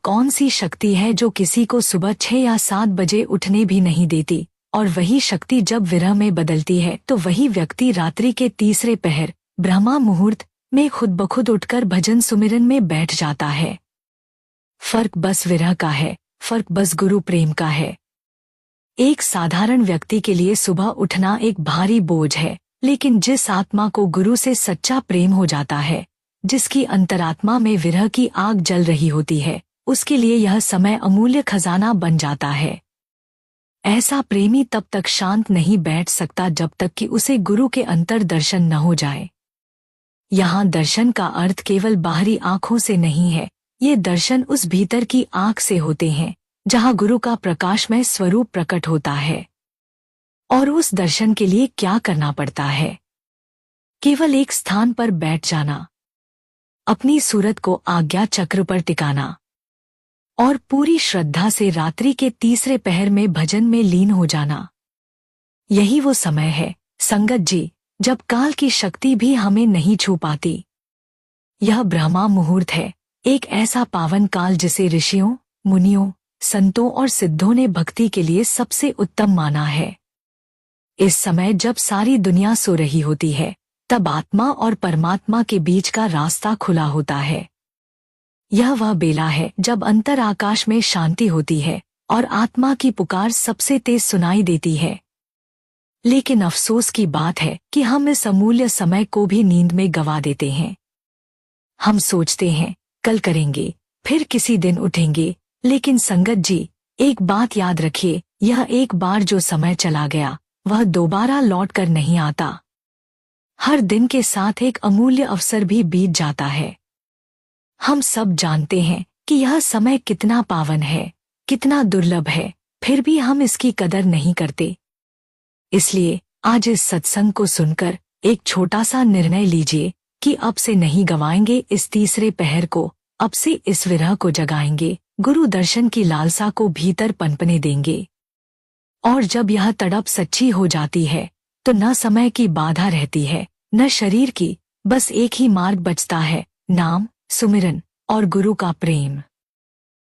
कौन सी शक्ति है जो किसी को सुबह 6 या 7 बजे उठने भी नहीं देती, और वही शक्ति जब विरह में बदलती है तो वही व्यक्ति रात्रि के तीसरे पहर ब्रह्मा मुहूर्त में खुद बखुद उठकर भजन सुमिरन में बैठ जाता है। फर्क बस विरह का है, फर्क बस गुरु प्रेम का है। एक साधारण व्यक्ति के लिए सुबह उठना एक भारी बोझ है, लेकिन जिस आत्मा को गुरु से सच्चा प्रेम हो जाता है, जिसकी अंतरात्मा में विरह की आग जल रही होती है, उसके लिए यह समय अमूल्य खजाना बन जाता है। ऐसा प्रेमी तब तक शांत नहीं बैठ सकता जब तक कि उसे गुरु के अंतर दर्शन न हो जाए। यहाँ दर्शन का अर्थ केवल बाहरी आंखों से नहीं है, ये दर्शन उस भीतर की आंख से होते हैं जहाँ गुरु का प्रकाशमय स्वरूप प्रकट होता है। और उस दर्शन के लिए क्या करना पड़ता है? केवल एक स्थान पर बैठ जाना, अपनी सूरत को आज्ञा चक्र पर टिकाना और पूरी श्रद्धा से रात्रि के तीसरे पहर में भजन में लीन हो जाना। यही वो समय है संगत जी, जब काल की शक्ति भी हमें नहीं छू पाती। यह ब्रह्मा मुहूर्त है, एक ऐसा पावन काल जिसे ऋषियों, मुनियों, संतों और सिद्धों ने भक्ति के लिए सबसे उत्तम माना है। इस समय जब सारी दुनिया सो रही होती है, तब आत्मा और परमात्मा के बीच का रास्ता खुला होता है। यह वह बेला है जब अंतर आकाश में शांति होती है और आत्मा की पुकार सबसे तेज सुनाई देती है। लेकिन अफसोस की बात है कि हम इस अमूल्य समय को भी नींद में गंवा देते हैं। हम सोचते हैं कल करेंगे, फिर किसी दिन उठेंगे, लेकिन संगत जी, एक बात याद रखिए, यह एक बार जो समय चला गया वह दोबारा लौट कर नहीं आता। हर दिन के साथ एक अमूल्य अवसर भी बीत जाता है। हम सब जानते हैं कि यह समय कितना पावन है, कितना दुर्लभ है, फिर भी हम इसकी कदर नहीं करते। इसलिए आज इस सत्संग को सुनकर एक छोटा सा निर्णय लीजिए कि अब से नहीं गवाएंगे इस तीसरे पहर को, अब से इस विरह को जगाएंगे, गुरु दर्शन की लालसा को भीतर पनपने देंगे। और जब यह तड़प सच्ची हो जाती है तो न समय की बाधा रहती है, न शरीर की, बस एक ही मार्ग बचता है, नाम, सुमिरन और गुरु का प्रेम।